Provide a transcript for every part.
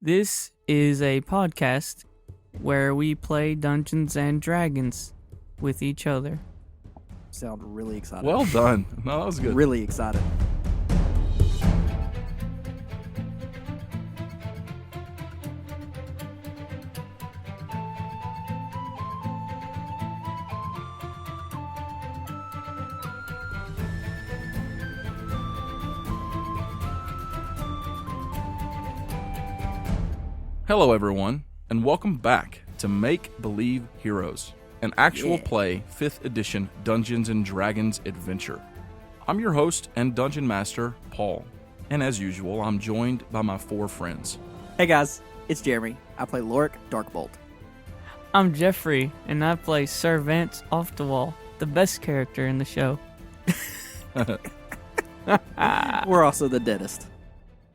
This is a podcast where we play Dungeons and Dragons with each other. Sound really excited. Well done. No, that was good. Really excited. Hello, everyone, and welcome back to Make Believe Heroes, an actual play 5th edition Dungeons and Dragons adventure. I'm your host and dungeon master, Paul, and as usual, I'm joined by my 4 friends. Hey guys, it's Jeremy. I play Lorik Darkbolt. I'm Jeffrey, and I play Sir Vance Off the Wall, the best character in the show. We're also the deadest.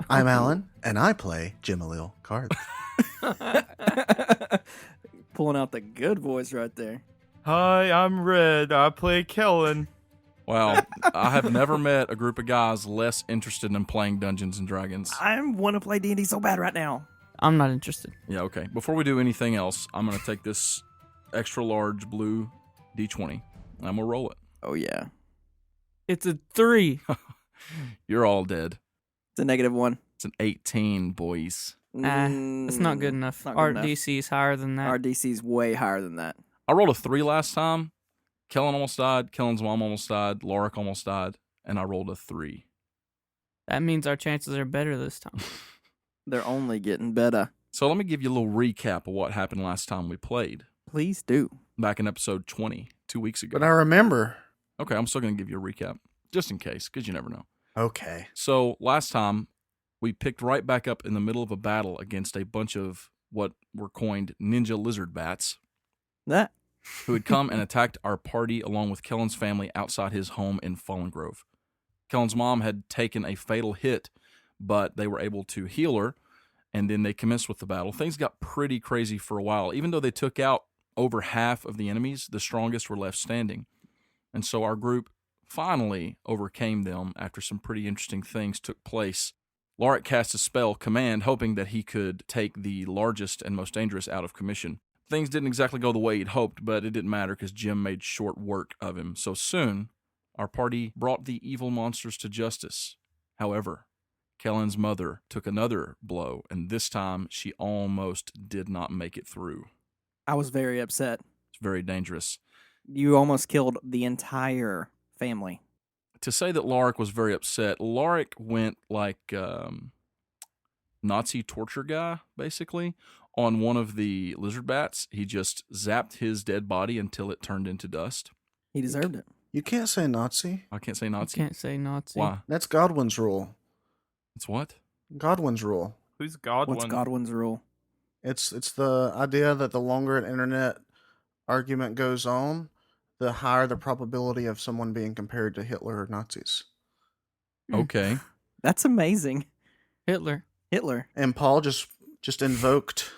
I'm Alan, and I play Jimalil Card. Pulling out the good voice right there. Hi, I'm Red. I play Kellen. Wow, I have never met a group of guys less interested in playing Dungeons and Dragons. I want to play D&D so bad right now. I'm not interested. Yeah, okay. Before we do anything else, I'm going to take this extra large blue D20, and I'm going to roll it. Oh yeah. It's a 3. You're all dead. It's a -1. It's an 18, boys. That's not good enough. not good Our enough. DC is higher than that. Our DC's way higher than that. I rolled a 3 last time. Kellen almost died. Kellen's mom almost died. Lorik almost died. And I rolled a 3. That means our chances are better this time. They're only getting better. So let me give you a little recap of what happened last time we played. Please do. Back in episode 20, 2 weeks ago. But I remember. Okay, I'm still going to give you a recap. Just in case, because you never know. Okay. So last time, we picked right back up in the middle of a battle against a bunch of what were coined ninja lizard bats, That. who had come and attacked our party along with Kellen's family outside his home in Fallen Grove. Kellen's mom had taken a fatal hit, but they were able to heal her, and then they commenced with the battle. Things got pretty crazy for a while. Even though they took out over half of the enemies, the strongest were left standing. And so our group finally overcame them after some pretty interesting things took place. Lorik cast a spell, Command, hoping that he could take the largest and most dangerous out of commission. Things didn't exactly go the way he'd hoped, but it didn't matter because Jim made short work of him. So soon, our party brought the evil monsters to justice. However, Kellen's mother took another blow, and this time she almost did not make it through. I was very upset. It's very dangerous. You almost killed the entire family. To say that Lorik was very upset, Lorik went like Nazi torture guy, basically. On one of the lizard bats, he just zapped his dead body until it turned into dust. He deserved it. You can't say Nazi. I can't say You Nazi. can't say Nazi. Why? That's Godwin's rule. It's what? Godwin's rule. Who's Godwin? What's Godwin's rule? It's the idea that the longer an internet argument goes on, the higher the probability of someone being compared to Hitler or Nazis. Okay. That's amazing. Hitler. Hitler. And Paul just invoked.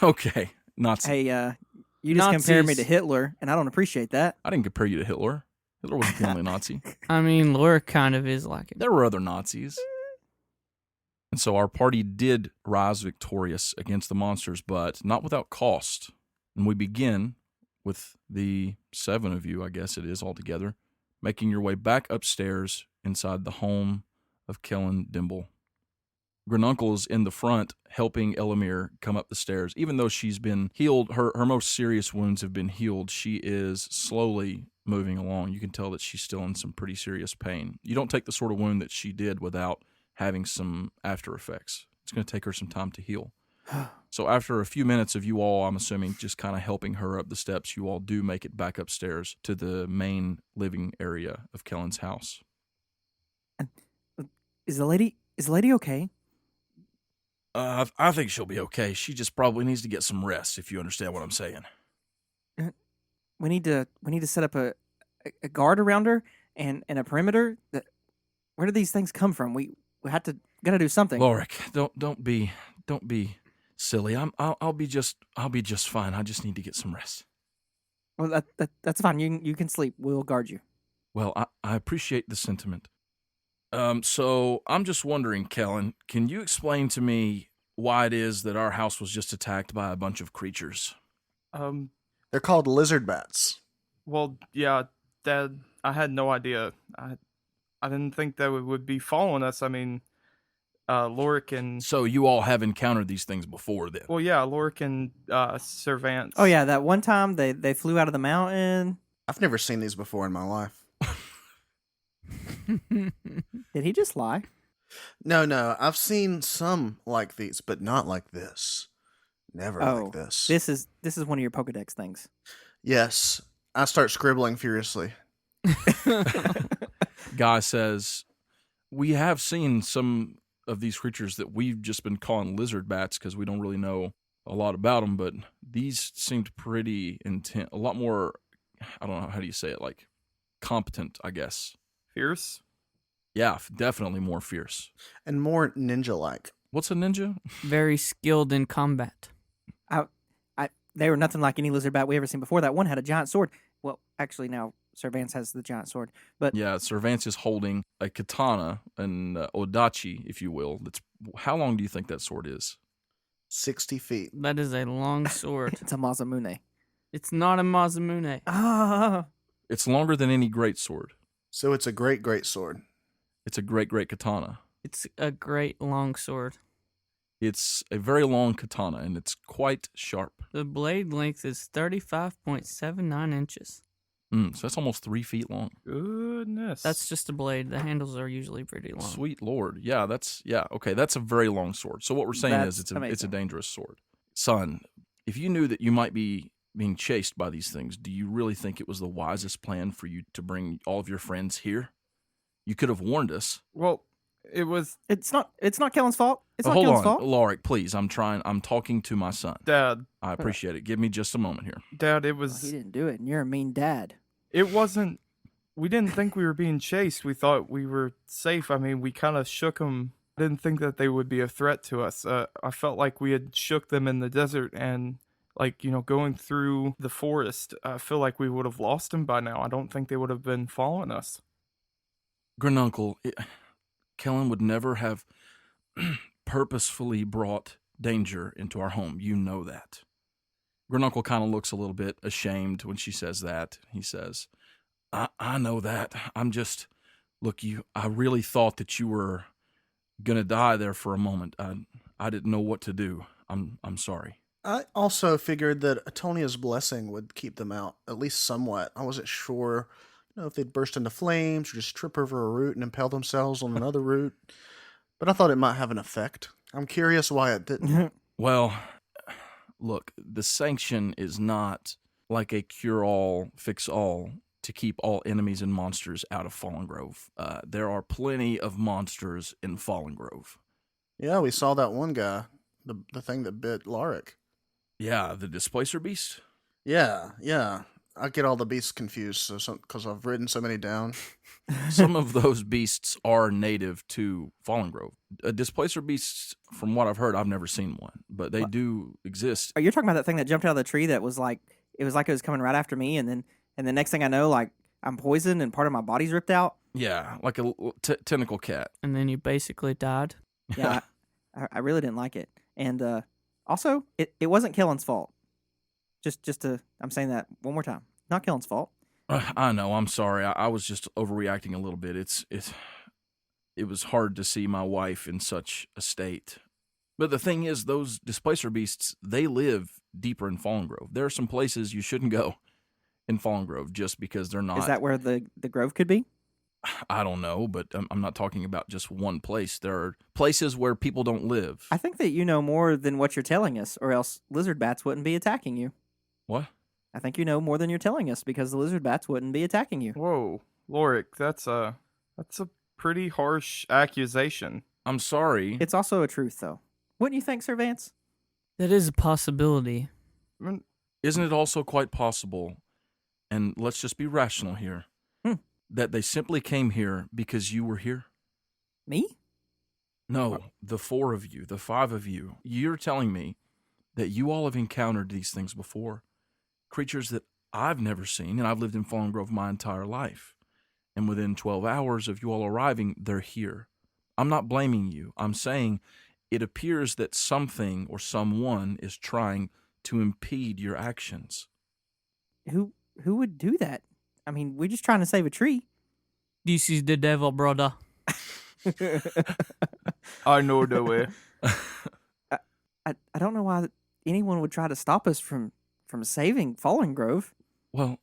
Okay. Nazi. Hey, you just compared me Nazis. to Hitler, and I don't appreciate that. I didn't compare you to Hitler. Hitler wasn't the only Nazi. I mean, Lorik kind of is like it. There were other Nazis. And so our party did rise victorious against the monsters, but not without cost. And we begin with the 7 of you, I guess it is altogether, making your way back upstairs inside the home of Kellen Dimble. Granuncle is in the front helping Elamir come up the stairs. Even though she's been healed, her most serious wounds have been healed, she is slowly moving along. You can tell that she's still in some pretty serious pain. You don't take the sort of wound that she did without having some after effects. It's going to take her some time to heal. So after a few minutes of you all, I'm assuming, just kind of helping her up the steps, you all do make it back upstairs to the main living area of Kellen's house. Is the lady okay? I think she'll be okay. She just probably needs to get some rest, if you understand what I'm saying. We need to set up a guard around her and a perimeter. Where do these things come from? We gotta do something. Lorik, don't be silly. I'll be just fine. I just need to get some rest. Well, that's fine. You can sleep. We'll guard you. Well, I appreciate the sentiment. So I'm just wondering, Kellen, can you explain to me why it is that our house was just attacked by a bunch of creatures. They're called lizard bats. Well, yeah, Dad, I had no idea. I didn't think that it would be following us. I mean, Lorik and So you all have encountered these things before then? well, yeah, Lorik and Servants. Oh yeah, that one time they flew out of the mountain. I've never seen these before in my life. Did he just lie? No, I've seen some like these, but not like this. Never Oh, like this. This is one of your Pokedex things. Yes, I start scribbling furiously. Guy says, we have seen some of these creatures that we've just been calling lizard bats because we don't really know a lot about them, but these seemed pretty intense, a lot more, I don't know, how do you say it, like competent, I guess. Fierce. Yeah, definitely more fierce. And more ninja-like. What's a ninja? Very skilled in combat. They were nothing like any lizard bat we ever seen before. That one had a giant sword. Well, actually, now Servance has the giant sword. But Yeah, Servance is holding a katana, an odachi, if you will. That's how long do you think that sword is? 60 feet. That is a long sword. it's a Mazamune. It's not a Mazamune. Ah, It's longer than any great sword. So it's a great sword. It's a great katana. It's a great long sword. It's a very long katana, and it's quite sharp. The blade length is 35.79 inches. So that's almost 3 feet long. Goodness. That's just a blade. The handles are usually pretty long. Sweet Lord. Yeah, okay, that's a very long sword. So what we're saying is That's it's a amazing. dangerous sword. Son, if you knew that you might be being chased by these things, do you really think it was the wisest plan for you to bring all of your friends here? You could have warned us. well, it was it's not Kellen's fault. It's not Hold Kellen's on, fault. Lorik, please. I'm talking to my son. Dad. I appreciate it. Give me just a moment here. Dad, it Well, was. he didn't do it, and you're a mean dad. It wasn't. We didn't think we were being chased. We thought we were safe. I mean, we kind of shook them. Didn't think that they would be a threat to us. I felt like we had shook them in the desert and, like, going through the forest. I feel like we would have lost them by now. I don't think they would have been following us. Grununcle, Kellen would never have purposefully brought danger into our home. You know that. Grununcle kind of looks a little bit ashamed when she says that. He says, I know that. I'm just, look, I really thought that you were going to die there for a moment. I didn't know what to do. I'm sorry. I also figured that Atonia's blessing would keep them out, at least somewhat. I wasn't sure, if they'd burst into flames or just trip over a root and impale themselves on another root. But I thought it might have an effect. I'm curious why it didn't. Well, look, the Sanction is not like a cure-all, fix-all to keep all enemies and monsters out of Fallen Grove. There are plenty of monsters in Fallen Grove. Yeah, we saw that one guy, the thing that bit Lorik. Yeah, the Displacer Beast. Yeah. I get all the beasts confused because I've written so many down. Some of those beasts are native to Fallen Grove. Displacer beasts, from what I've heard, I've never seen one, but they do exist. Oh, you're talking about that thing that jumped out of the tree that was like it was coming right after me, and the next thing I know, like I'm poisoned and part of my body's ripped out. Yeah, like a tentacle cat. And then you basically died. Yeah, I really didn't like it, and also it wasn't Kellen's fault. I'm saying that one more time. Not Kellen's fault. I know. I'm sorry. I was just overreacting a little bit. It was hard to see my wife in such a state. But the thing is, those Displacer Beasts, they live deeper in Fallen Grove. There are some places you shouldn't go in Fallen Grove just because they're not. Is that where the grove could be? I don't know, but I'm not talking about just one place. There are places where people don't live. I think that you know more than what you're telling us, or else lizard bats wouldn't be attacking you. What? I think you know more than you're telling us because the lizard bats wouldn't be attacking you. Whoa, Lorik, that's a pretty harsh accusation. I'm sorry. It's also a truth, though. Wouldn't you think, Sir Vance? That is a possibility. I mean, Isn't it also quite possible, and let's just be rational here, that they simply came here because you were here? Me? No, the 4 of you, the 5 of you. You're telling me that you all have encountered these things before. Creatures that I've never seen, and I've lived in Fallen Grove my entire life. And within 12 hours of you all arriving, they're here. I'm not blaming you. I'm saying it appears that something or someone is trying to impede your actions. Who would do that? I mean, we're just trying to save a tree. This is the devil, brother. I know the way. I don't know why anyone would try to stop us from saving Fallen Grove. Well,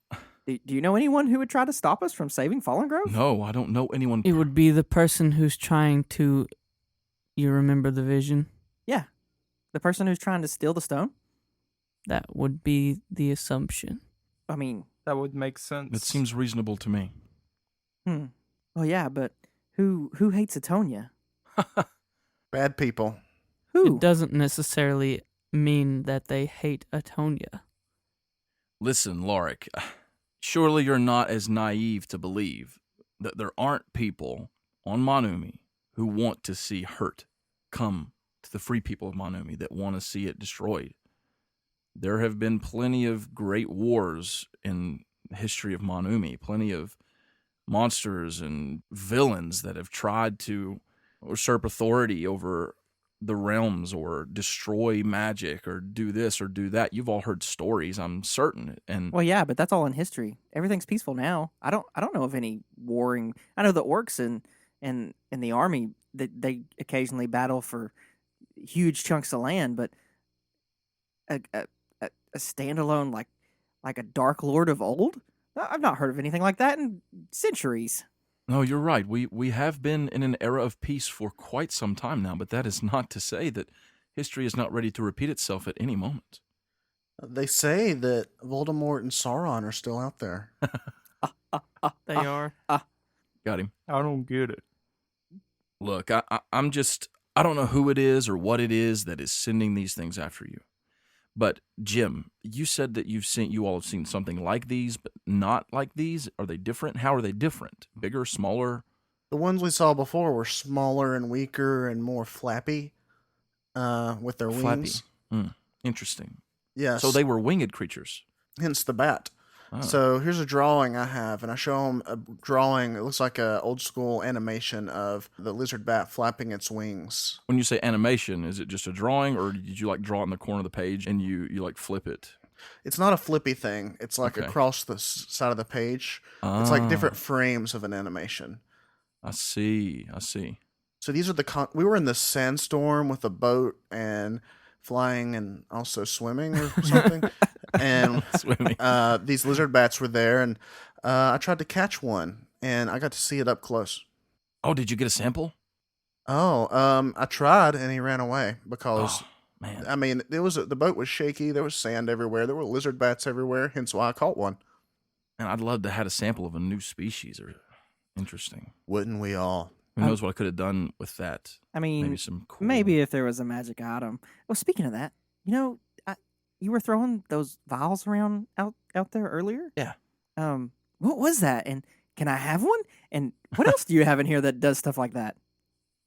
Do you know anyone who would try to stop us from saving Fallen Grove? no, I don't know anyone. It would be the person who's trying to. You remember the vision? Yeah. The person who's trying to steal the stone? That would be the assumption. I mean, That would make sense. That seems reasonable to me. well, yeah, but who hates Atonia? Bad people. Who? It doesn't necessarily mean that they hate Atonia. Listen, Lorik, surely you're not as naive to believe that there aren't people on Monumi who want to see hurt come to the free people of Monumi, that want to see it destroyed. There have been plenty of great wars in the history of Monumi, plenty of monsters and villains that have tried to usurp authority over the realms or destroy magic or do this or do that. You've all heard stories, I'm certain. And Well, yeah, but that's all in history. Everything's peaceful now. I don't know of any warring. I know the orcs and the army, that they occasionally battle for huge chunks of land, but a standalone like a dark lord of old, I've not heard of anything like that in centuries. no, you're right. We have been in an era of peace for quite some time now, but that is not to say that history is not ready to repeat itself at any moment. They say that Voldemort and Sauron are still out there. They are. Got him. I don't get it. Look, I'm just, I don't know who it is or what it is that is sending these things after you. But Jim, you said that you all have seen something like these, but not like these. Are they different? How are they different? Bigger, smaller? The ones we saw before were smaller and weaker and more flappy with their Flappy. wings. Interesting. Yes. So they were winged creatures. Hence the bat. Oh. So here's a drawing I have, and I show them a drawing. It looks like a old school animation of the lizard bat flapping its wings. When you say animation, is it just a drawing, or did you like draw it in the corner of the page and you like flip it? It's not a flippy thing. It's like Okay. across the side of the page. It's like different Ah, frames of an animation. I see. So these are we were in the sandstorm with a boat and flying and also swimming or something. And Swimming. these lizard bats were there, and I tried to catch one, and I got to see it up close. Oh, did you get a sample? I tried, and he ran away because Oh, man. I mean, the boat was shaky. There was sand everywhere. There were lizard bats everywhere. Hence why I caught one. And I'd love to have a sample of a new species. Or interesting. Wouldn't we all? Who knows what I could have done with that? I mean, Maybe some cool. maybe if there was a magic item. Well, speaking of that, you were throwing those vials around out there earlier. Yeah. What was that? And can I have one? And what else do you have in here that does stuff like that?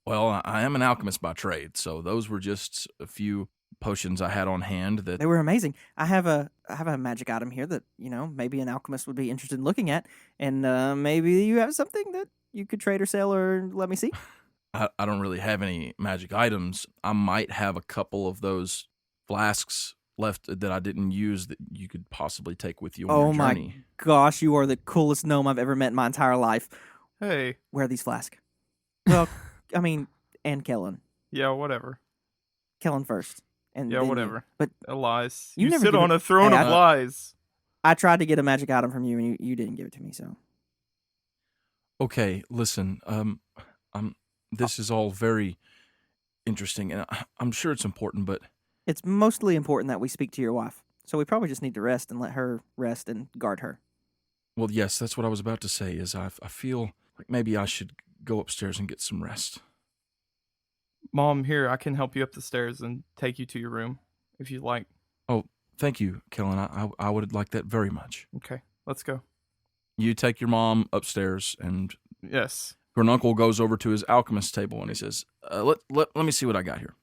Well, I am an alchemist by trade, so those were just a few potions I had on hand that. They were amazing. I have a magic item here that maybe an alchemist would be interested in looking at, and maybe you have something that you could trade or sell or let me see. I don't really have any magic items. I might have a couple of those flasks left that I didn't use that you could possibly take with you on Oh your my journey. gosh, you are the coolest gnome I've ever met in my entire life. Hey, Where are these flasks? Well, I mean, and Kellen. yeah, whatever. Kellen first. And Yeah, then you. whatever. But Lies. You You never sit give on it- a throne Hey, of I- lies. I tried to get a magic item from you, and you didn't give it to me, so. Okay, listen. This is all very interesting, and I'm sure it's important, but It's mostly important that we speak to your wife. So we probably just need to rest and let her rest and guard her. well, yes, that's what I was about to say. Is I feel like maybe I should go upstairs and get some rest. Mom, here, I can help you up the stairs and take you to your room if you like. Oh, thank you, Kellen. I would like that very much. Okay, let's go. You take your mom upstairs, and Yes. Grununcle goes over to his alchemist table, and he says, let me see what I got here.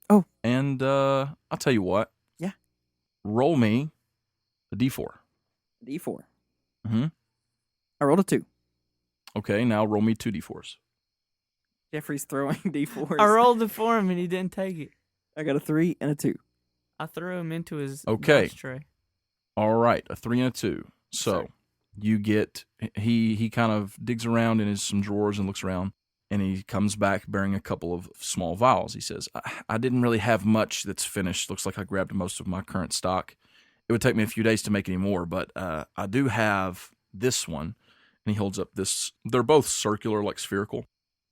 Oh. And I'll tell you what. Yeah. Roll me a d4. D4. Mm-hmm. I rolled a 2. Okay, now roll me 2 d4s. Jeffrey's throwing D4s. I rolled it for him and he didn't take it. I got a 3 and a 2. I threw him into his Okay. dice tray. All right, a 3 and a 2. So Sorry. you get he kind of digs around in some drawers and looks around, and he comes back bearing a couple of small vials. He says, I didn't really have much that's finished. Looks like I grabbed most of my current stock. It would take me a few days to make any more, but I do have this one. And he holds up this. They're both circular, like spherical.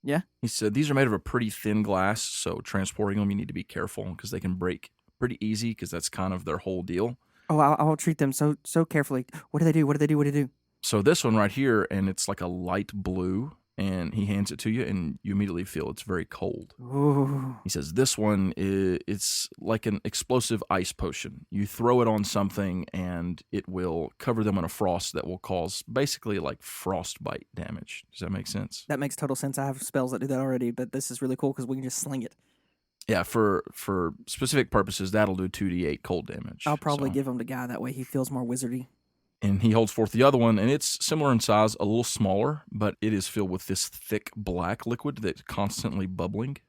Yeah. He said, these are made of a pretty thin glass, so transporting them, you need to be careful because they can break pretty easy because that's kind of their whole deal. Oh, I'll treat them so carefully. What do they do? What do they do? What do they do? So this one right here, and it's like a light blue, and he hands it to you, and you immediately feel it's very cold. Ooh. He says, this one, it's like an explosive ice potion. You throw it on something, and it will cover them in a frost that will cause basically like frostbite damage. Does that make sense? That makes total sense. I have spells that do that already, but this is really cool because we can just sling it. Yeah, for specific purposes, that'll do 2d8 cold damage. I'll probably So- give him to Guy. That way he feels more wizardy. And he holds forth the other one, and it's similar in size, a little smaller, but it is filled with this thick black liquid that's constantly bubbling.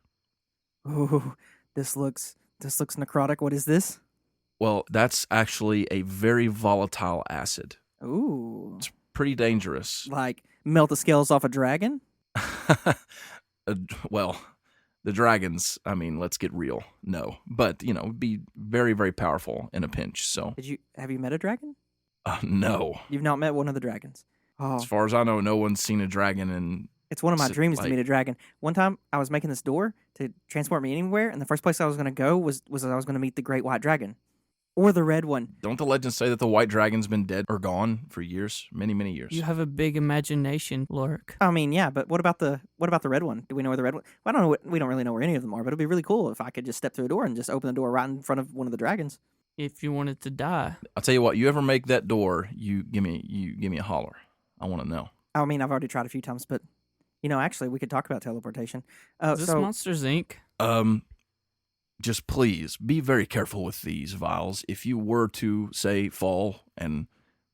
Ooh, this looks necrotic. What is this? Well, that's actually a very volatile acid. Ooh. It's pretty dangerous. Like melt the scales off a dragon? Well, the dragons, I mean, let's get real. No. But, be very, very powerful in a pinch. So, Have you met a dragon? no. You've not met one of the dragons. Oh, As far as I know, no one's seen a dragon. And it's one of my so, dreams to like- meet a dragon. One time I was making this door to transport me anywhere, and the first place I was going to go was I was going to meet the great white dragon. Or the red one. Don't the legends say that the white dragon's been dead or gone for years? Many, many years. You have a big imagination, Lork. I mean, yeah, but what about the red one? Do we know where the red one? Well, I don't know. We don't really know where any of them are, but it'd be really cool if I could just step through a door and just open the door right in front of one of the dragons. If you wanted to die. I'll tell you what, you ever make that door, you give me a holler. I want to know. I mean, I've already tried a few times, but actually, we could talk about teleportation. Is this So Monsters Inc.? Just please be very careful with these vials. If you were to, say, fall and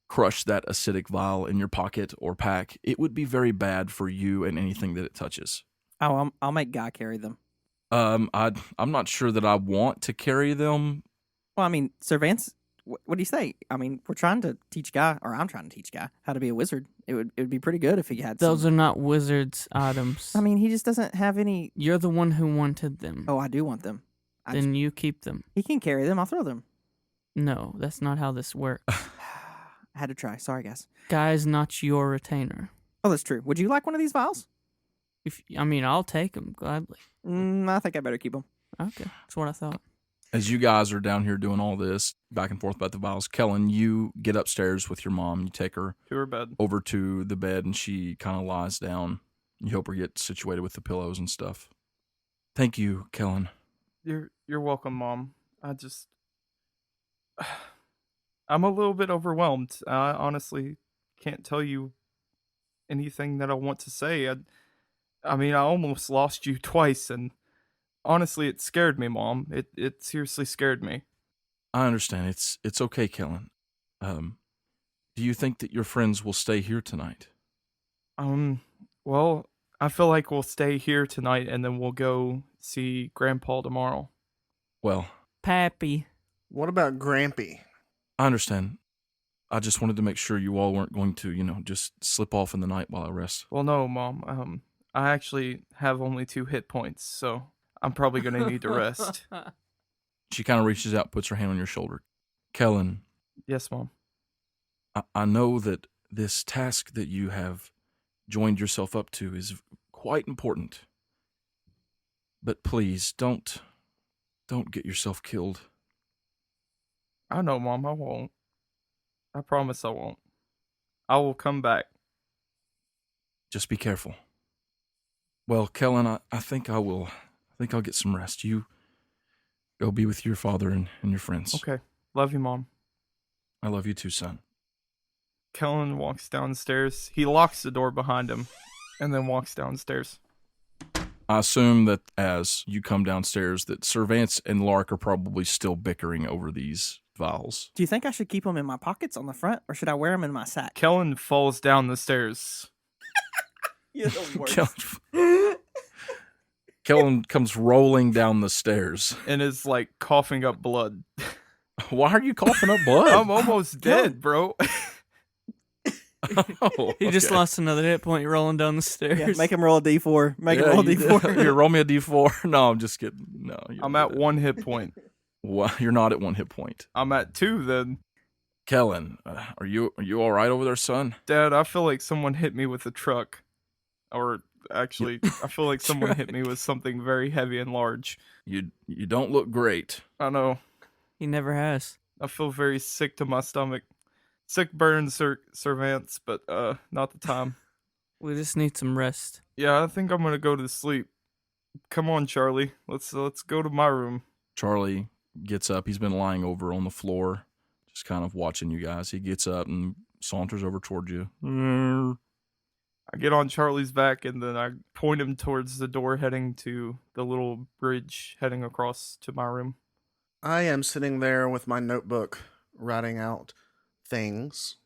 crush that acidic vial in your pocket or pack, it would be very bad for you and anything that it touches. I'll make Guy carry them. I'm not sure that I want to carry them. Well, I mean, Sir Vance, what do you say? I mean, we're trying to teach Guy, or I'm trying to teach Guy how to be a wizard. It would be pretty good if he had Those some. are not wizards' items. I mean, he just doesn't have any. You're the one who wanted them. Oh, I do want them. Then you keep them. He can carry them. I'll throw them. No, that's not how this works. I had to try. Sorry, guys. Guy's not your retainer. Oh, that's true. Would you like one of these vials? I'll take them gladly. I think I better keep them. Okay, that's what I thought. As you guys are down here doing all this back and forth about the vials, Kellen, you get upstairs with your mom. You take her To her bed. over to the bed, and she kind of lies down. You help her get situated with the pillows and stuff. Thank you, Kellen. You're welcome, Mom. I'm a little bit overwhelmed. I honestly can't tell you anything that I want to say. I mean, I almost lost you twice, and honestly, it scared me, Mom. It seriously scared me. I understand. It's okay, Kellen. Do you think that your friends will stay here tonight? Well, I feel like we'll stay here tonight, and then we'll go see Grandpa tomorrow. Well, Pappy. What about Grampy? I understand. I just wanted to make sure you all weren't going to, just slip off in the night while I rest. Well, no, Mom. I actually have only 2 hit points, so I'm probably going to need to rest. She kind of reaches out, puts her hand on your shoulder. Kellen, Yes, Mom. I know that this task that you have joined yourself up to is quite important. But please, don't get yourself killed. I know, Mom. I won't. I promise I won't. I will come back. Just be careful. Well, Kellen, I think I'll get some rest. You go be with your father and your friends. Okay. Love you, Mom. I love you too, son. Kellen walks downstairs. He locks the door behind him and then walks downstairs. I assume that as you come downstairs that Sir Vance and Lark are probably still bickering over these vials. Do you think I should keep them in my pockets on the front, or should I wear them in my sack? Kellen falls down the stairs. You're the worst. Kellen, Kellen comes rolling down the stairs. and is like coughing up blood. Why are you coughing up blood? I'm almost dead, bro. Oh, He just okay. lost another hit point rolling down the stairs. Yeah, make him roll a d4. Make him Yeah, roll a you- d4. Here, roll me a d4. No, I'm just kidding. No, you I'm don't at do that. 1 hit point. Well, you're not at 1 hit point. I'm at 2 then. Kellen, are you all right over there, son? Dad, I feel like someone hit me with a truck. Or actually, I feel like someone hit me with something very heavy and large. You don't look great. I know. He never has. I feel very sick to my stomach. Sick burns, Servants, but not the time. We just need some rest. Yeah, I think I'm gonna go to sleep. Come on, Charlie. Let's go to my room. Charlie gets up. He's been lying over on the floor, just kind of watching you guys. He gets up and saunters over toward you. I get on Charlie's back and then I point him towards the door heading to the little bridge heading across to my room. I am sitting there with my notebook, writing out things.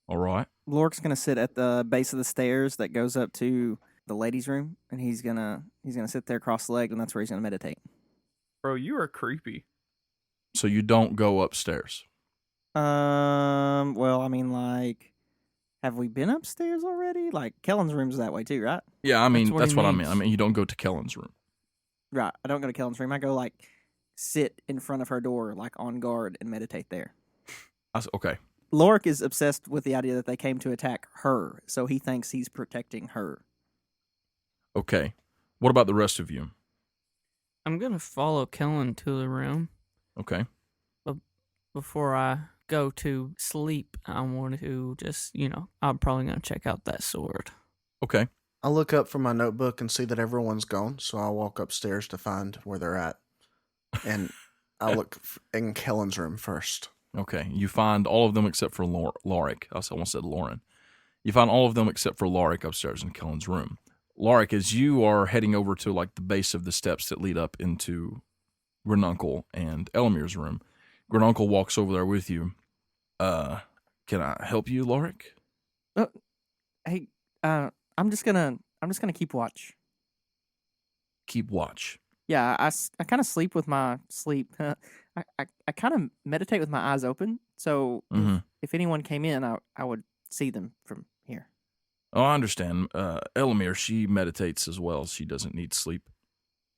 All right. Lork's gonna sit at the base of the stairs that goes up to the ladies' room, and he's gonna sit there cross-legged, and that's where he's gonna meditate. Bro, you are creepy. So you don't go upstairs. Well, I mean, like, have we been upstairs already? Like, Kellen's room's that way too, right? Yeah, I mean, That's what that's he what I means. mean. I mean, you don't go to Kellen's room. Right. I don't go to Kellen's room. I go like sit in front of her door, like on guard, and meditate there. Okay. Lork is obsessed with the idea that they came to attack her, so he thinks he's protecting her. Okay. What about the rest of you? I'm gonna follow Kellen to the room. Okay. Before I go to sleep, I want to just, I'm probably gonna check out that sword. Okay. I look up from my notebook and see that everyone's gone, so I walk upstairs to find where they're at. And I look in Kellen's room first. Okay. You find all of them except for Lorik. I almost said Lauren. You find all of them except for Lorik upstairs in Kellen's room. Lorik, as you are heading over to like the base of the steps that lead up into Granuncle and Elmir's room, Granuncle walks over there with you. Can I help you, Lorik? Hey, I'm just gonna keep watch. Keep watch. Yeah, I kind of sleep with my sleep. I kind of meditate with my eyes open. So Mhm. if anyone came in, I would see them from here. Oh, I understand. Elmir, she meditates as well. She doesn't need sleep.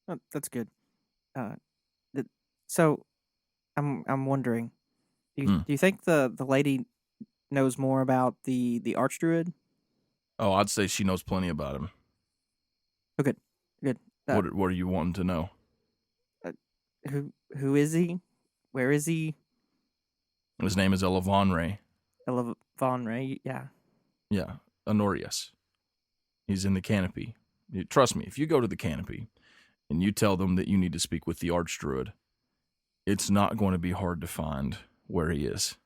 Oh, that's good. So I'm wondering, do you think the lady knows more about the archdruid? Oh, I'd say she knows plenty about him. Oh, good. What are you wanting to know? Who is he? Where is he? His name is Elevanre. Von Ray. Yeah. Yeah, Honorius. He's in the Canopy. Trust me, if you go to the Canopy and you tell them that you need to speak with the Archdruid, it's not going to be hard to find where he is.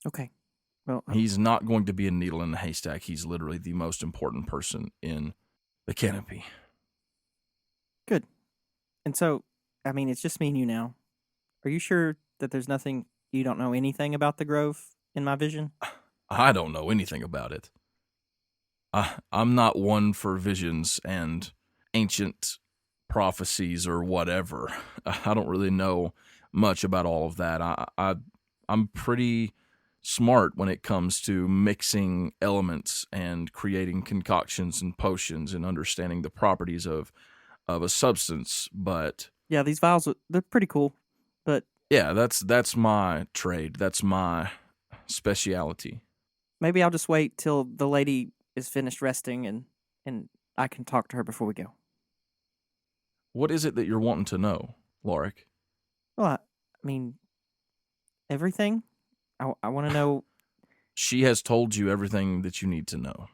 Okay. Well, He's not going to be a needle in a haystack. He's literally the most important person in the Canopy. good. And so, I mean, it's just me and you now. Are you sure that there's nothing you don't know anything about the Grove in my vision? I don't know anything about it. I'm not one for visions and ancient prophecies or whatever. I don't really know much about all of that. I'm pretty smart when it comes to mixing elements and creating concoctions and potions and understanding the properties of a substance. But Yeah, these vials, they're pretty cool. But yeah, that's my trade. That's my speciality. maybe I'll just wait till the lady is finished resting and I can talk to her before we go. What is it that you're wanting to know, Lorik? Well, I mean, everything. I want to know. She has told you everything that you need to know.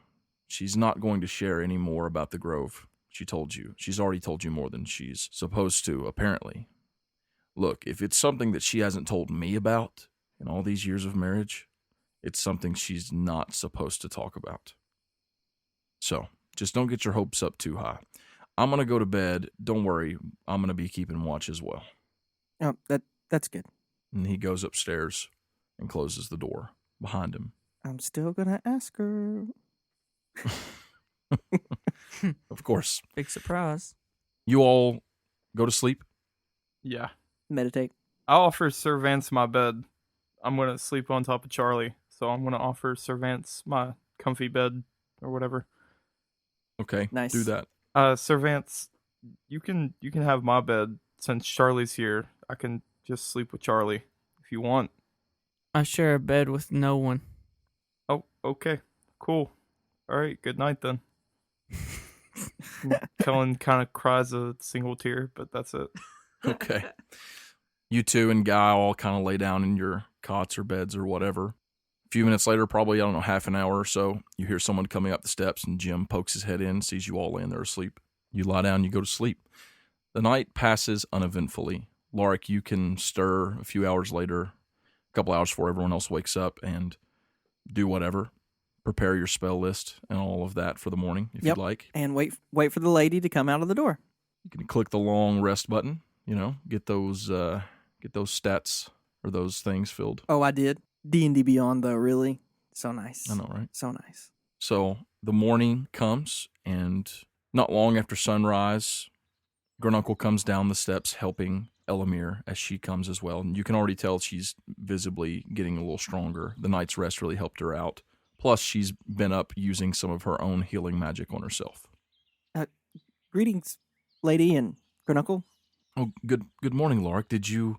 She's not going to share any more about the Grove. She told you. She's already told you more than she's supposed to, apparently. Look, if it's something that she hasn't told me about in all these years of marriage, it's something she's not supposed to talk about. So, just don't get your hopes up too high. I'm going to go to bed. Don't worry. I'm going to be keeping watch as well. Oh, that's good. And he goes upstairs and closes the door behind him. I'm still gonna ask her. Of course. Big surprise. You all go to sleep? Yeah. Meditate. I'll offer Sir Vance my bed. I'm gonna sleep on top of Charlie, so I'm gonna offer Sir Vance my comfy bed or whatever. Okay, Nice. do that. Sir Vance, you can have my bed since Charlie's here. I can just sleep with Charlie if you want. I share a bed with no one. Oh, okay, cool. All right, good night then. Kellen kind of cries a single tear, but that's it. Okay. You two and Guy all kind of lay down in your cots or beds or whatever. A few minutes later, probably, I don't know, half an hour or so, you hear someone coming up the steps, and Jim pokes his head in, sees you all laying there asleep. You lie down, you go to sleep. The night passes uneventfully. Lorik, you can stir a few hours later, a couple hours before everyone else wakes up, and do whatever. Prepare your spell list and all of that for the morning, if Yep. you'd like. And wait for the lady to come out of the door. You can click the long rest button, get those stats or those things filled. Oh, I did. D&D Beyond, though, really. So nice. I know, right? So nice. So the morning comes, and not long after sunrise, Grununcle comes down the steps helping Elamir as she comes as well. And you can already tell she's visibly getting a little stronger. The night's rest really helped her out. Plus, she's been up using some of her own healing magic on herself. Greetings, lady and Grununcle. Oh, good morning, Lorik. Did you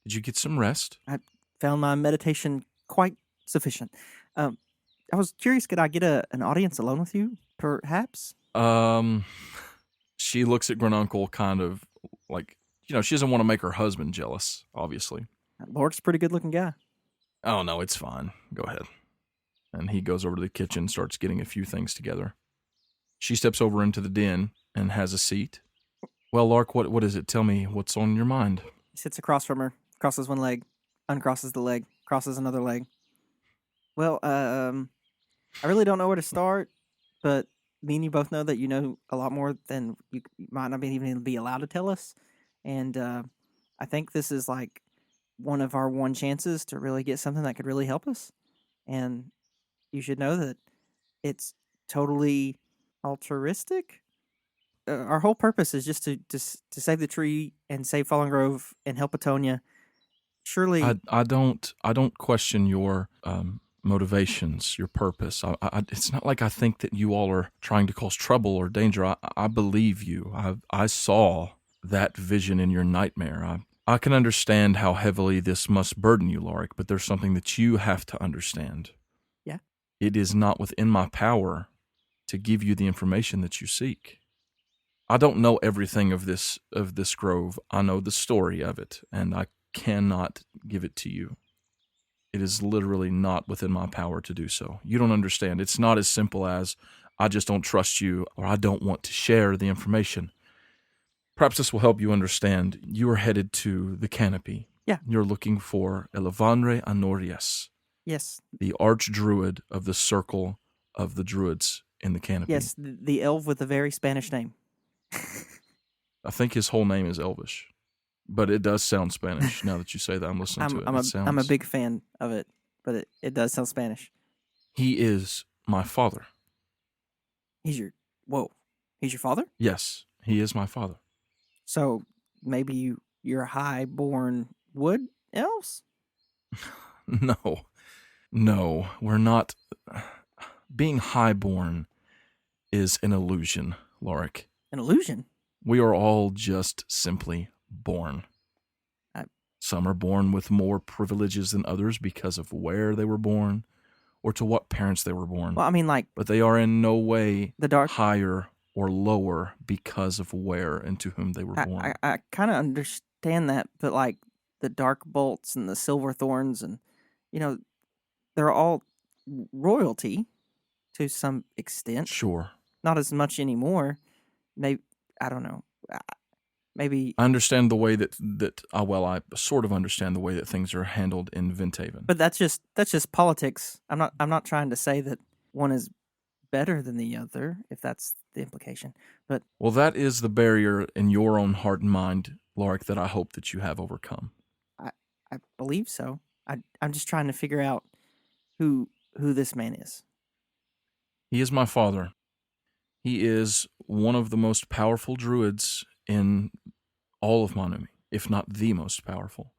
get some rest? Found my meditation quite sufficient. I was curious, could I get an audience alone with you, perhaps? She looks at Grununcle kind of like, she doesn't want to make her husband jealous, obviously. Lorik's a pretty good-looking guy. Oh, no, it's fine. Go ahead. And he goes over to the kitchen, starts getting a few things together. She steps over into the den and has a seat. Well, Lark, what is it? Tell me what's on your mind. He sits across from her, crosses one leg, uncrosses the leg, crosses another leg. Well, I really don't know where to start, but me and you both know that you know a lot more than you might not even be allowed to tell us. And I think this is like one of our one chances to really get something that could really help us. And you should know that it's totally altruistic. Our whole purpose is just to save the tree and save Fallen Grove and help Atonia. Surely, I don't question your motivations, your purpose. It's not like I think that you all are trying to cause trouble or danger. I believe you. I saw that vision in your nightmare. I can understand how heavily this must burden you, Lorik, but there's something that you have to understand. Yeah. It is not within my power to give you the information that you seek. I don't know everything of this grove. I know the story of it, and I cannot give it to you. It is literally not within my power to do so. You don't understand. It's not as simple as I just don't trust you or I don't want to share the information. Perhaps this will help you understand. You are headed to the Canopy. Yeah. You're looking for Elevandre Honorius, yes, the archdruid of the Circle of the Druids in the Canopy. yes, the elf with a very Spanish name. I think his whole name is Elvish, but it does sound Spanish now that you say that. I'm listening to it. I'm a big fan of it, but it does sound Spanish. He is my father. He's your father? Yes, he is my father. So maybe you're high-born wood elves? No, we're not. Being highborn is an illusion, Lorik. An illusion? We are all just simply born. Some are born with more privileges than others because of where they were born or to what parents they were born. Well, I mean, like, but they are in no way the dark higher or lower because of where and to whom they were born. I kind of understand that, but like the dark bolts and the silver thorns and, they're all royalty to some extent. Sure. Not as much anymore. Maybe, I don't know. Maybe I understand the way I sort of understand the way that things are handled in Venthaven. But that's just politics. I'm not trying to say that one is better than the other, if that's the implication. But well, that is the barrier in your own heart and mind, Lorik, that I hope that you have overcome. I believe so. I'm just trying to figure out who this man is. He is my father. He is one of the most powerful druids in all of Monumi, if not the most powerful.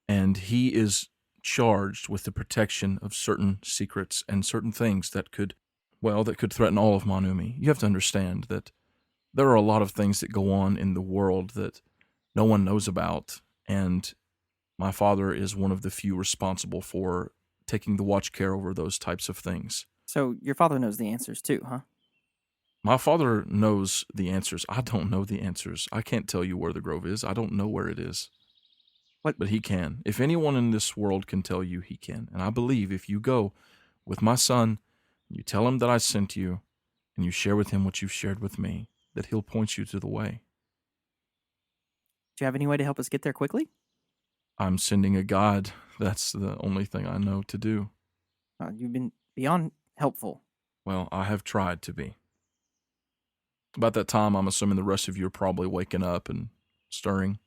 And he is charged with the protection of certain secrets and certain things that could threaten all of Monumi. You have to understand that there are a lot of things that go on in the world that no one knows about, and my father is one of the few responsible for taking the watch care over those types of things. So your father knows the answers too, huh? My father knows the answers. I don't know the answers. I can't tell you where the grove is. I don't know where it is. What? But he can. If anyone in this world can tell you, he can. And I believe if you go with my son, you tell him that I sent you, and you share with him what you've shared with me, that he'll point you to the way. Do you have any way to help us get there quickly? I'm sending a guide. That's the only thing I know to do. You've been beyond helpful. Well, I have tried to be. About that time, I'm assuming the rest of you are probably waking up and stirring.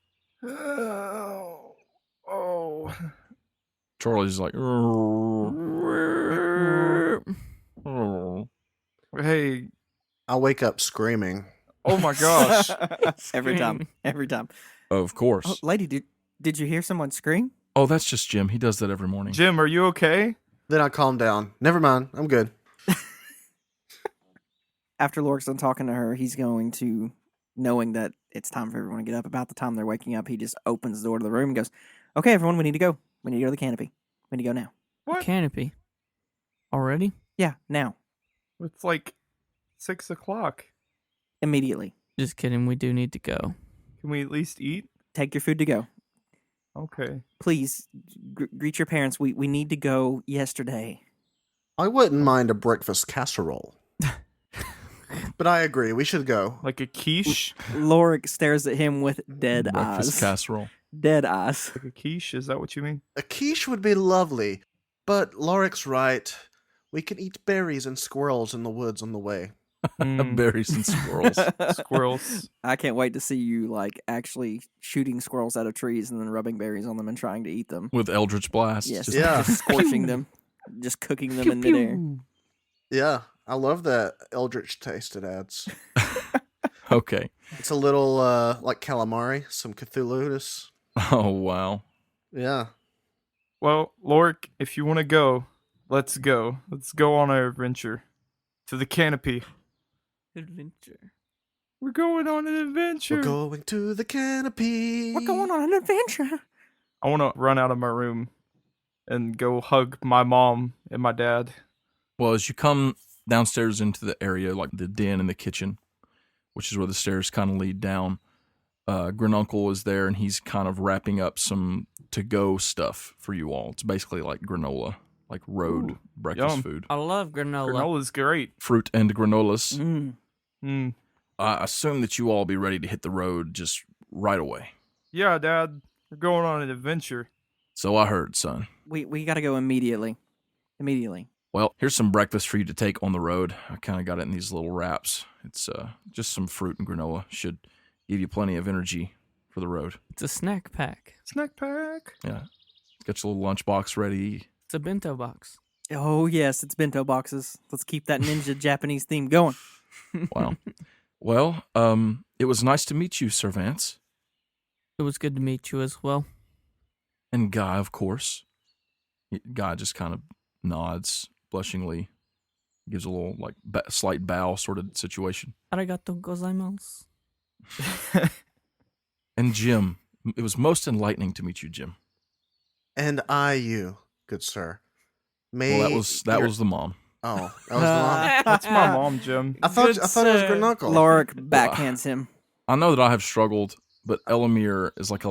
Oh. Charlie's like, Hey. I wake up screaming. Oh my gosh. Every time. of course. Oh, lady, did you hear someone scream? Oh, that's just Jim. He does that every morning. Jim, are you okay? Then I calm down. Never mind. I'm good. After Lorik's done talking to her, he's going to, knowing that it's time for everyone to get up. About the time they're waking up, he just opens the door to the room and goes, "Okay, everyone, we need to go. We need to go to the canopy. We need to go now." What? Canopy. Already? Yeah, now. It's like 6 o'clock. Immediately. Just kidding. We do need to go. Can we at least eat? Take your food to go. Okay. Please, greet your parents. We need to go yesterday. I wouldn't mind a breakfast casserole. But I agree. We should go. Like a quiche? Lorik stares at him with dead Breakfast eyes. casserole. Dead eyes. Like a quiche? Is that what you mean? A quiche would be lovely. But Lorik's right. We can eat berries and squirrels in the woods on the way. Berries and squirrels. Squirrels. I can't wait to see you actually shooting squirrels out of trees and then rubbing berries on them and trying to eat them. With Eldritch Blast. Yes, Just- Yeah. just scorching them, just cooking them in midair. Yeah, I love that eldritch taste it adds. Okay. It's a little like calamari, some Cthulhu. Oh, wow. Yeah. Well, Lorik, if you want to go, let's go. Let's go on our adventure to the canopy. Adventure. We're going on an adventure. We're going to the canopy. We're going on an adventure. I want to run out of my room and go hug my mom and my dad. Well, as you come downstairs into the area, like the den and the kitchen, which is where the stairs kind of lead down, Granuncle is there, and he's kind of wrapping up some to-go stuff for you all. It's basically like granola, like road breakfast yum. food. I love granola. Granola's great. Fruit and granolas. Mm. I assume that you all be ready to hit the road just right away. Yeah, Dad. We're going on an adventure. So I heard, son. We got to go immediately. Immediately. Well, here's some breakfast for you to take on the road. I kind of got it in these little wraps. It's just some fruit and granola. Should give you plenty of energy for the road. It's a snack pack. Snack pack. Yeah. Get your little lunchbox ready. It's a bento box. Oh, yes, it's bento boxes. Let's keep that ninja Japanese theme going. Wow. Well, it was nice to meet you, Sir Vance. It was good to meet you as well. And Guy, of course. Guy just kind of nods blushingly, gives a little slight bow sort of situation. Arigato gozaimasu. And Jim, it was most enlightening to meet you, Jim. And I, you, good sir. May Well, that your- was the mom. Oh, that was the mom. That's my mom, Jim. I thought it was sir. Granuncle. Lorik backhands him. I know that I have struggled, but Elamir is like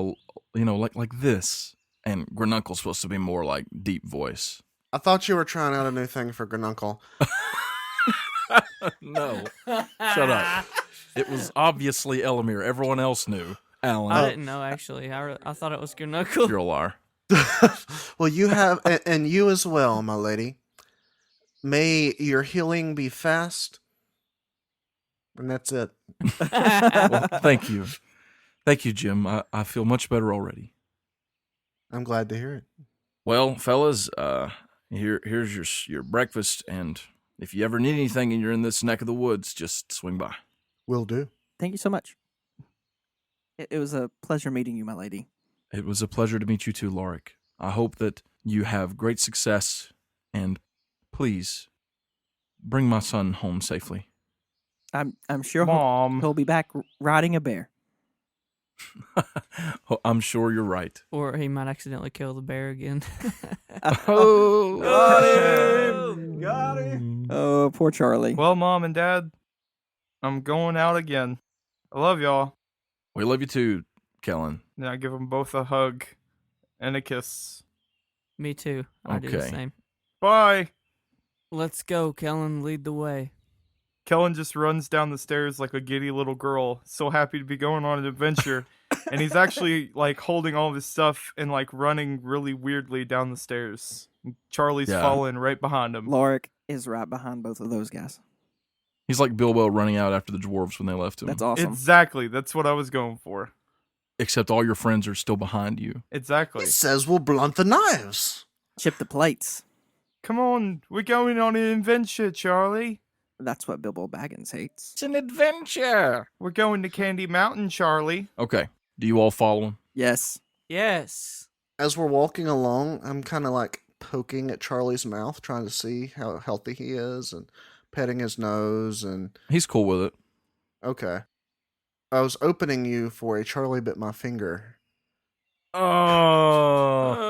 like this, and Granuncle's supposed to be more like deep voice. I thought you were trying out a new thing for Granuncle. No, shut up. It was obviously Elamir. Everyone else knew. Alan, I didn't know, actually. I thought it was Granuncle. you're a liar. Well, you have, and you as well, my lady. May your healing be fast. And that's it. Well, thank you. Thank you, Jim. I feel much better already. I'm glad to hear it. Well, fellas, here's your breakfast, and if you ever need anything and you're in this neck of the woods, just swing by. Will do. Thank you so much. It was a pleasure meeting you, my lady. It was a pleasure to meet you too, Lorik. I hope that you have great success, and please bring my son home safely. I'm sure Mom. he'll be back riding a bear. I'm sure you're right. Or he might accidentally kill the bear again. Oh, Got him! Oh, poor Charlie. Well, Mom and Dad, I'm going out again. I love y'all. We love you too, Kellen. And I give them both a hug and a kiss. Me too. I do the Okay. same. Bye. Let's go, Kellen. Lead the way. Kellen just runs down the stairs like a giddy little girl, so happy to be going on an adventure. And he's actually like holding all of his stuff and like running really weirdly down the stairs. Charlie's Yeah. following right behind him. Lorik is right behind both of those guys. He's like Bilbo running out after the dwarves when they left him. That's awesome. Exactly. That's what I was going for. Except all your friends are still behind you. Exactly. He says we'll blunt the knives. Chip the plates. Come on, we're going on an adventure, Charlie. That's what Bilbo Baggins hates. It's an adventure. We're going to Candy Mountain, Charlie. Okay. Do you all follow him? Yes. Yes. As we're walking along, I'm kind of like poking at Charlie's mouth, trying to see how healthy he is, and petting his nose. And He's cool with it. okay, I was opening you for a Charlie bit my finger.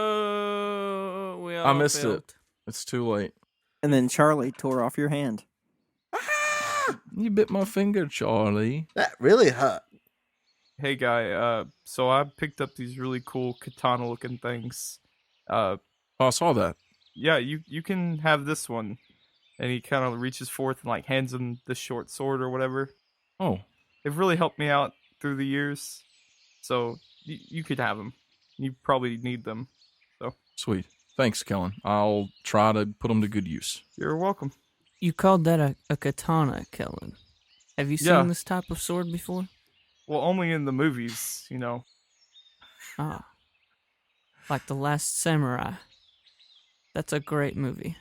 Oh. We I all missed failed. it. It's too late. And then Charlie tore off your hand. You bit my finger, Charlie. That really hurt. Hey, guy. So I picked up these really cool katana-looking things. Oh, I saw that. Yeah, you can have this one. And he kind of reaches forth and like hands him the short sword or whatever. Oh, They've really helped me out through the years. So you could have them. You probably need them. sweet. Thanks, Kellen. I'll try to put them to good use. You're welcome. You called that a katana, Kellen. Have you seen Yeah. this type of sword before? Well, only in the movies, you know. Ah. Like The Last Samurai. That's a great movie.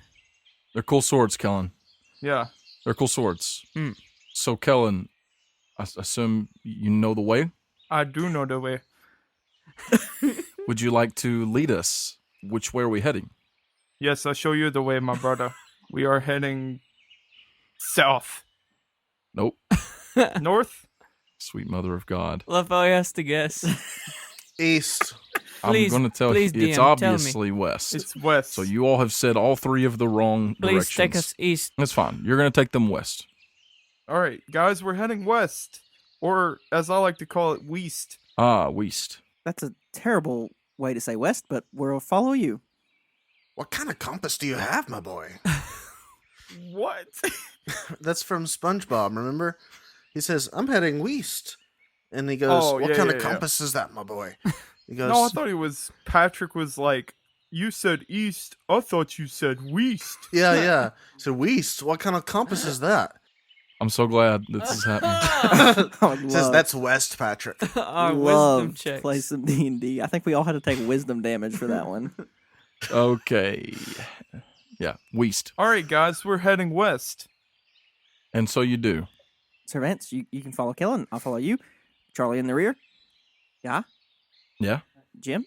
They're cool swords, Kellen. Yeah. They're cool swords. Mm. So, Kellen, I assume you know the way? I do know the way. Would you like to lead us? Which way are we heading? Yes, I'll show you the way, my brother. We are heading south. Nope. North? Sweet mother of God. Love how he has to guess. East. Please- I'm going to tell you, please, it's DM, tell me. obviously west. It's west. So you all have said all three of the wrong Please directions. take us east. That's fine. You're going to take them west. All right, guys, we're heading west. Or, as I like to call it, west. Ah, west. That's a terrible way to say west, but we'll follow you. What kind of compass do you have, my boy? What? That's from SpongeBob, remember? He says, I'm heading west. And he goes, Oh, what yeah, kind yeah, of yeah. compass is that, my boy? He goes, No, I thought it was Patrick was like, you said east. I thought you said west. yeah. He said, west? What kind of compass is that? I'm so glad this is happening. I would He says, love, that's west, Patrick. Our love wisdom to checks. play some D&D. I think we all had to take wisdom damage for that one. Okay. Yeah, west. All right, guys, we're heading west. And so you do. Sir Vance, you can follow Kellen. I'll follow you. Charlie in the rear. Yeah. Yeah? Jim.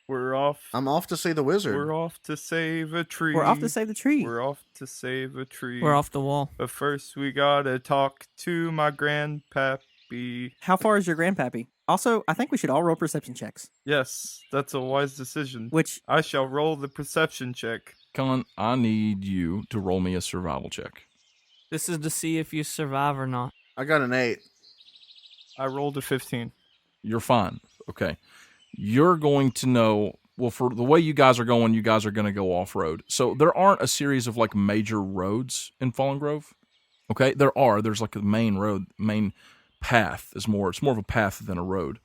We're off. I'm off to see the wizard. We're off to save a tree. We're off to save the tree. We're off to save a tree. We're off the wall. But first, we gotta talk to my grandpappy. How far is your grandpappy? Also, I think we should all roll perception checks. Yes, that's a wise decision. Which I shall roll the perception check. Kellen, I need you to roll me a survival check. This is to see if you survive or not. I got an 8. I rolled a 15. You're fine. Okay. You're going to know, well, for the way you guys are going to go off-road. So there aren't a series of like major roads in Fallen Grove. Okay? There's like a main road, main path it's more of a path than a road.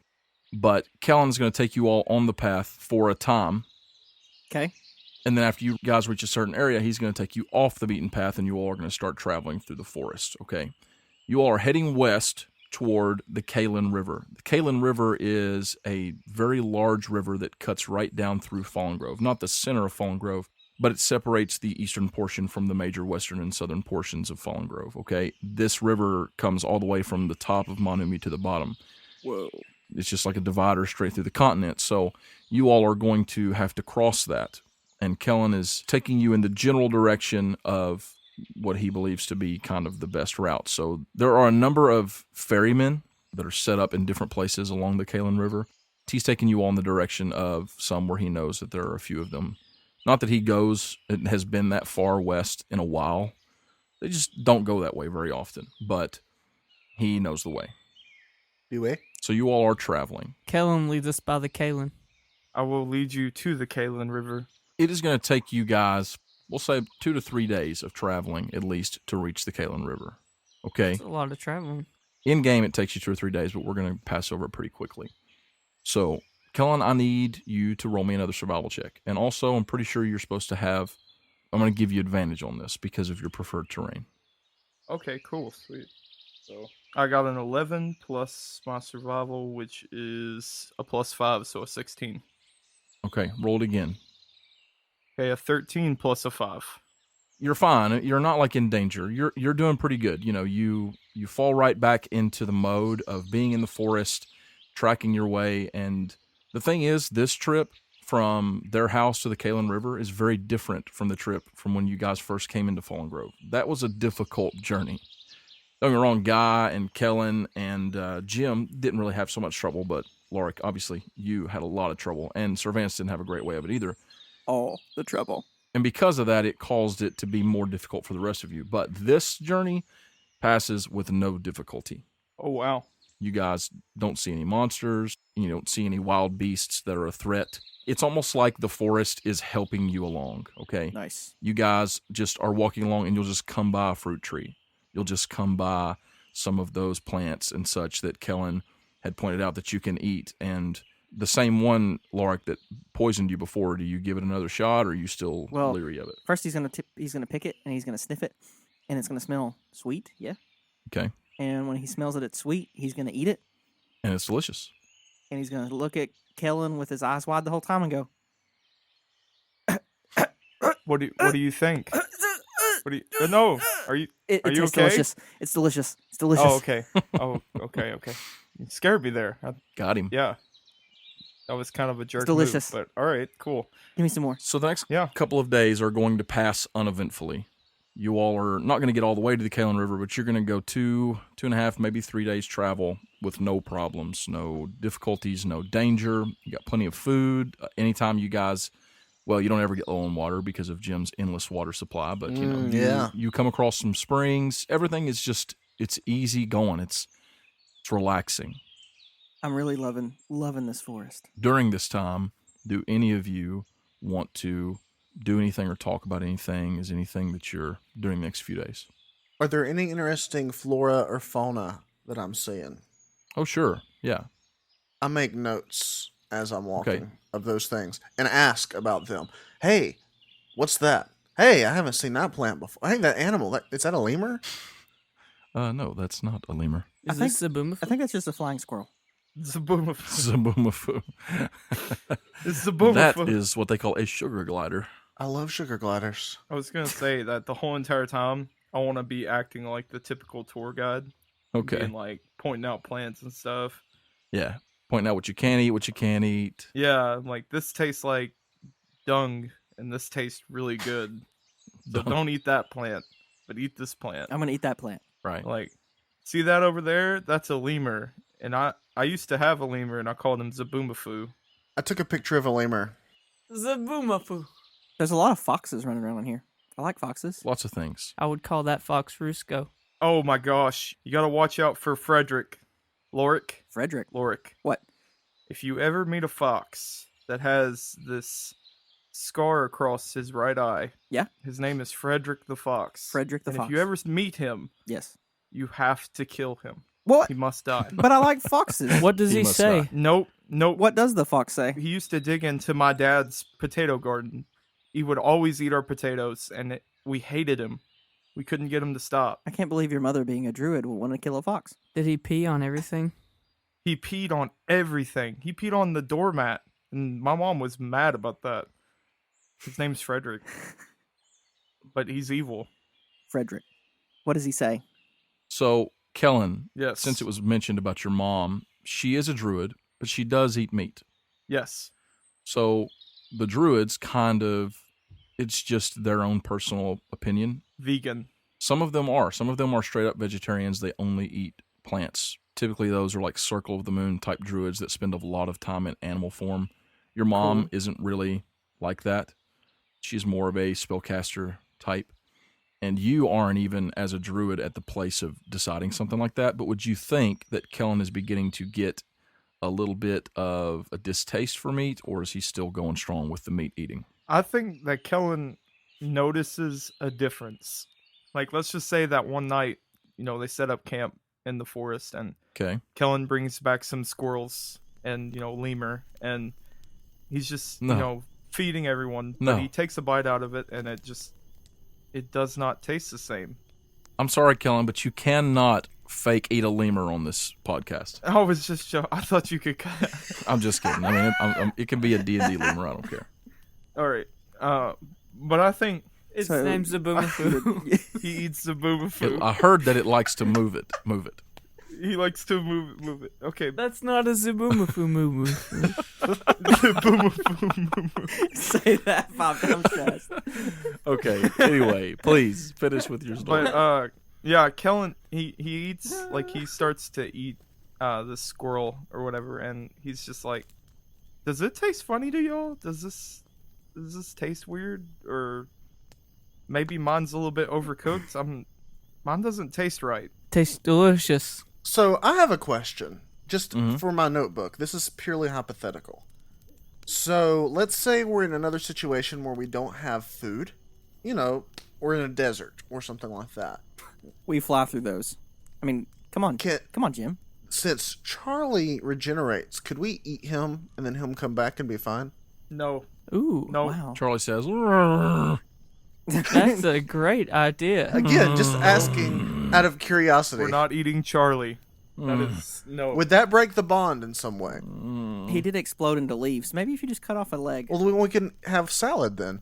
But Kellen's going to take you all on the path for a time. okay. And then after you guys reach a certain area, he's going to take you off the beaten path and you all are going to start traveling through the forest. Okay? You all are heading west toward the Kalen River. The Kalen River is a very large river that cuts right down through Fallen Grove. Not the center of Fallen Grove, but it separates the eastern portion from the major western and southern portions of Fallen Grove, okay? This river comes all the way from the top of Monumi to the bottom. Whoa. It's just like a divider straight through the continent. So you all are going to have to cross that. And Kellen is taking you in the general direction of what he believes to be kind of the best route. So there are a number of ferrymen that are set up in different places along the Kalen River. He's taking you all in the direction of some where he knows that there are a few of them. Not that he has been that far west in a while. They just don't go that way very often, but he knows the way. Do we? So you all are traveling. Kellen leads us by the Kalen. I will lead you to the Kalen River. It is going to take you guys, we'll say 2 to 3 days of traveling at least to reach the Kalen River. Okay? It's a lot of traveling. In game, it takes you 2 or 3 days, but we're going to pass over it pretty quickly. So, Kellen, I need you to roll me another survival check. And also, I'm pretty sure you're supposed to have, I'm going to give you advantage on this because of your preferred terrain. Okay, cool, sweet. So I got an 11 plus my survival, which is a +5, so a 16. Okay, roll it again. Okay, a 13 plus a 5. You're fine. You're not like in danger. You're doing pretty good. You know, you fall right back into the mode of being in the forest, tracking your way. And the thing is, this trip from their house to the Kalen River is very different from the trip from when you guys first came into Fallen Grove. That was a difficult journey. Don't get me wrong, Guy and Kellen and Jim didn't really have so much trouble, but Lorik, obviously, you had a lot of trouble, and Servance didn't have a great way of it either. All the trouble. And because of that, it caused it to be more difficult for the rest of you. But this journey passes with no difficulty. Oh, wow. You guys don't see any monsters. You don't see any wild beasts that are a threat. It's almost like the forest is helping you along, okay? Nice. You guys just are walking along and you'll just come by a fruit tree. You'll just come by some of those plants and such that Kellen had pointed out that you can eat. And the same one, Lorik, that poisoned you before, do you give it another shot or are you still leery of it? First he's gonna pick it and he's gonna sniff it, and it's gonna smell sweet. Yeah. Okay. And when he smells it, it's sweet. He's gonna eat it, And it's delicious. and he's gonna look at Kellen with his eyes wide the whole time and go, What do you think? What do you? No, are you? It Are you tastes okay? delicious. It's delicious. It's delicious. Oh, okay. Oh, okay. You scared me there. Got him. Yeah, that was kind of a jerk delicious. move, but all right, cool. Give me some more. So the next Yeah. couple of days are going to pass uneventfully. You all are not going to get all the way to the Kalen River, but you're going to go 2.5, maybe 3 days travel with no problems, no difficulties, no danger. You got plenty of food. Anytime you guys, well, you don't ever get low on water because of Jim's endless water supply, but you know, yeah. you come across some springs. Everything is just, it's easy going. It's relaxing. I'm really loving this forest. During this time, do any of you want to do anything or talk about anything? Is anything that you're doing the next few days? Are there any interesting flora or fauna that I'm seeing? Oh, sure. Yeah. I make notes as I'm walking Okay. of those things and ask about them. Hey, what's that? Hey, I haven't seen that plant before. Hey, that animal, is that a lemur? No, that's not a lemur. I Is this a boom? I think that's just a flying squirrel. Zaboomafoo. Zaboomafoo. It's That Zaboomafoo. is what they call a sugar glider. I love sugar gliders. I was gonna say that the whole entire time I want to be acting like the typical tour guide, Okay. and like pointing out plants and stuff. Yeah. Pointing out what you can eat, what you can't eat. Yeah, I'm like, this tastes like dung, and this tastes really good. So Dung. don't eat that plant, but eat this plant. I'm gonna eat that plant. Right. Like, see that over there? That's a lemur, and I used to have a lemur, and I called him Zaboomafoo. I took a picture of a lemur. Zaboomafoo. There's a lot of foxes running around in here. I like foxes. Lots of things. I would call that Fox Rusco. Oh my gosh, you gotta watch out for Frederick. Lorik. Frederick. What? If you ever meet a fox that has this scar across his right eye, Yeah. his name is Frederick the Fox. Frederick the and Fox. if you ever meet him, Yes. you have to kill him. What? He must die. But I like foxes. What does He he must say? die. Nope. What does the fox say? He used to dig into my dad's potato garden. He would always eat our potatoes, and we hated him. We couldn't get him to stop. I can't believe your mother, being a druid, would want to kill a fox. Did he pee on everything? He peed on everything. He peed on the doormat, and my mom was mad about that. His name's Frederick, but he's evil. Frederick. What does he say? So, Kellen, Yes. since it was mentioned about your mom, she is a druid, but she does eat meat. Yes. So the druids it's just their own personal opinion. Vegan. Some of them are straight up vegetarians. They only eat plants. Typically those are like Circle of the Moon type druids that spend a lot of time in animal form. Your mom Cool. isn't really like that. She's more of a spellcaster type. And you aren't even as a druid at the place of deciding something like that. But would you think that Kellen is beginning to get a little bit of a distaste for meat, or is he still going strong with the meat eating? I think that Kellen notices a difference. Like, let's just say that one night, they set up camp in the forest, and Okay. Kellen brings back some squirrels and, lemur, and he's just, No. feeding everyone. No. But he takes a bite out of it, and it does not taste the same. I'm sorry, Kellen, but you cannot fake eat a lemur on this podcast. I was just I thought you could cut. I'm just kidding. I mean, it can be a D&D lemur. I don't care. All right. But I think Its So- name's Zaboomafoo. he eats the booba food. I heard that it likes to move it. Move it. He likes to move it. Okay. That's not a Zaboomafoo moo. Say that 5 times fast. Okay. Anyway, please finish with your story. But yeah, Kellen he eats, like, he starts to eat the squirrel or whatever, and he's just like, does it taste funny to y'all? Does this taste weird? Or maybe mine's a little bit overcooked. Mine doesn't taste right. Tastes delicious. So I have a question, just Mhm. for my notebook. This is purely hypothetical. So let's say we're in another situation where we don't have food. We're in a desert or something like that. We fly through those. I mean, come on, Jim. Since Charlie regenerates, could we eat him and then him come back and be fine? No. Ooh, No. Wow. Charlie says, "Rrrr." that's a great idea. Again, just asking out of curiosity. We're not eating Charlie. That is no. Would that break the bond in some way? He did explode into leaves. Maybe if you just cut off a leg. Well, then we can have salad then.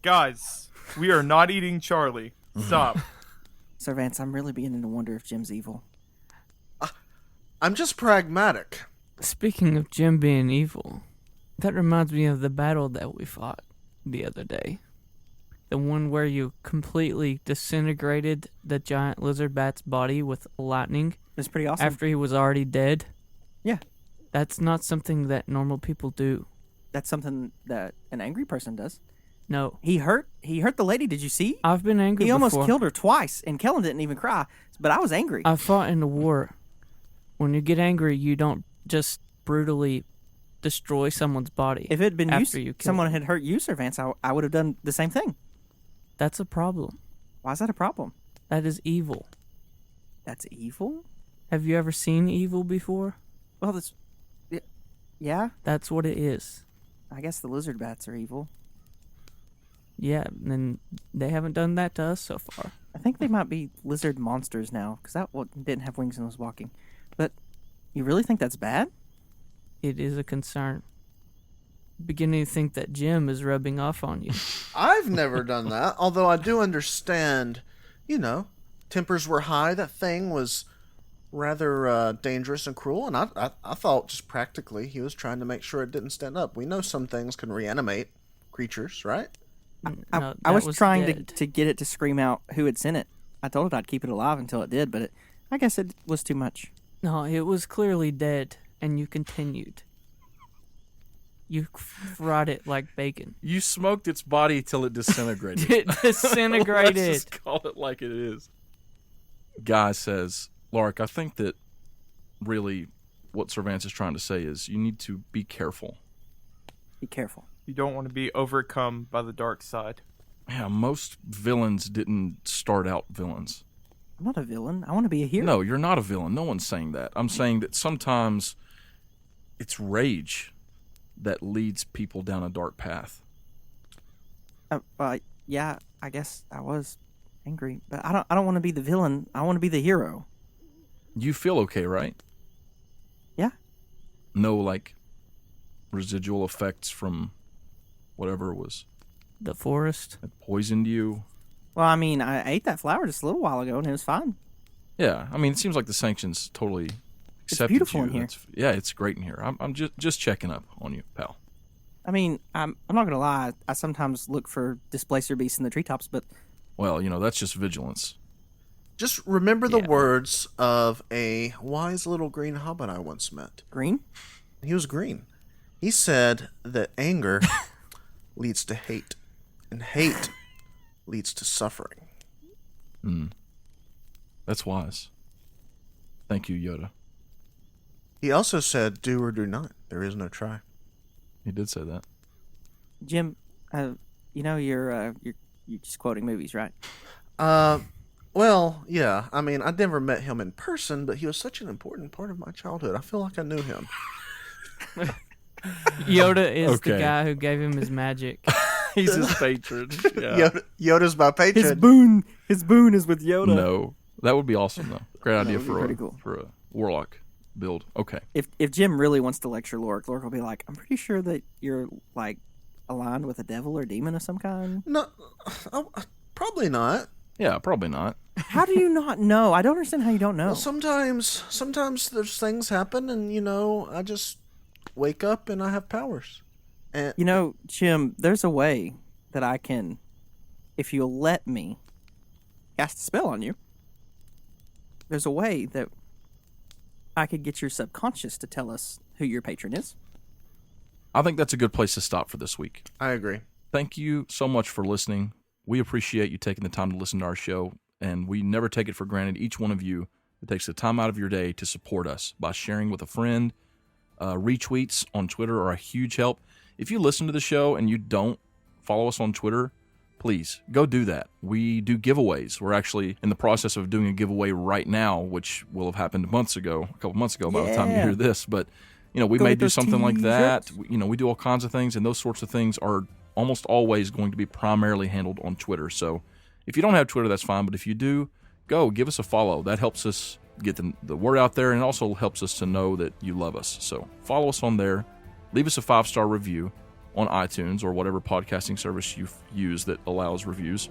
Guys, we are not eating Charlie. Stop. Sir Vance, I'm really beginning to wonder if Jim's evil. I'm just pragmatic. Speaking of Jim being evil, that reminds me of the battle that we fought the other day. The one where you completely disintegrated the giant lizard bat's body with lightning It's pretty awesome. after he was already dead. Yeah. That's not something that normal people do. That's something that an angry person does. No. He hurt the lady. Did you see? I've been angry He almost before. killed her twice, and Kellen didn't even cry. But I was angry. I fought in the war. When you get angry, you don't just brutally destroy someone's body. If it had been after you kill someone them. had hurt you, Sir Vance, I would have done the same thing. That's a problem. Why is that a problem? That is evil. That's evil? Have you ever seen evil before? Well, yeah, That's what it is. I guess the lizard bats are evil. Yeah, and they haven't done that to us so far. I think they might be lizard monsters now, because that one didn't have wings and was walking. But you really think that's bad? It is a concern. Beginning to think that Jim is rubbing off on you. I've never done that, although I do understand, tempers were high. That thing was rather dangerous and cruel, and I thought just practically he was trying to make sure it didn't stand up. We know some things can reanimate creatures, right? No, I that was trying dead. to get it to scream out who had sent it. I told it I'd keep it alive until it did, but I guess it was too much. No, it was clearly dead, and you continued. You fried it like bacon. You smoked its body till it disintegrated. It disintegrated. Let's just call it like it is. Guy says, Lark, I think that really what Sir Vance is trying to say is you need to be careful. Be careful. You don't want to be overcome by the dark side. Yeah, most villains didn't start out villains. I'm not a villain. I want to be a hero. No, you're not a villain. No one's saying that. I'm saying that sometimes it's rage that leads people down a dark path. Yeah, I guess I was angry, but I don't want to be the villain. I want to be the hero. You feel okay, right? Yeah. No, residual effects from whatever was The forest. that poisoned you. Well, I mean, I ate that flower just a little while ago, and it was fine. Yeah, I mean, it seems like the Sanction's totally accepted beautiful you. in here. Yeah, it's great in here. I'm just checking up on you, pal. I mean, I'm not gonna lie. I sometimes look for displacer beasts in the treetops, but Well, that's just vigilance. Just remember the Yeah. words of a wise little green hobbit I once met. green. He was green. He said that anger leads to hate, and hate leads to suffering. That's wise. Thank you, Yoda. He also said, "Do or do not. There is no try." He did say that. Jim, you're just quoting movies, right? Well, yeah. I mean, I never met him in person, but he was such an important part of my childhood. I feel like I knew him. Yoda is Okay. the guy who gave him his magic. He's his patron. Yeah. Yoda's my patron. His boon is with Yoda. No, that would be awesome though. Great idea would be pretty cool. for a warlock build. Okay. If Jim really wants to lecture Lork will be like, I'm pretty sure that you're like aligned with a devil or demon of some kind. No, probably not. Yeah, probably not. How do you not know? I don't understand how you don't know. Well, sometimes there's things happen, and I just wake up and I have powers. And Jim, there's a way that I can, if you'll let me, cast a spell on you. There's a way that I could get your subconscious to tell us who your patron is. I think that's a good place to stop for this week. I agree. Thank you so much for listening. We appreciate you taking the time to listen to our show, and we never take it for granted. Each one of you that takes the time out of your day to support us by sharing with a friend. Retweets on Twitter are a huge help. If you listen to the show and you don't follow us on Twitter, please go do that. We do giveaways. We're actually in the process of doing a giveaway right now, which will have happened a couple months ago by the time you Yeah. hear this. But, we Go may get do those something like that. t-shirts. We do all kinds of things, and those sorts of things are almost always going to be primarily handled on Twitter. So if you don't have Twitter, that's fine. But if you do, go give us a follow. That helps us get the word out there, and also helps us to know that you love us. So follow us on there. Leave us a 5-star review on iTunes or whatever podcasting service you use that allows reviews.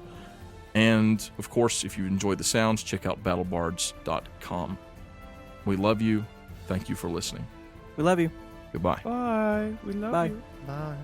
And, of course, if you enjoyed the sounds, check out battlebards.com. We love you. Thank you for listening. We love you. Goodbye. Bye. We love Bye. you. Bye.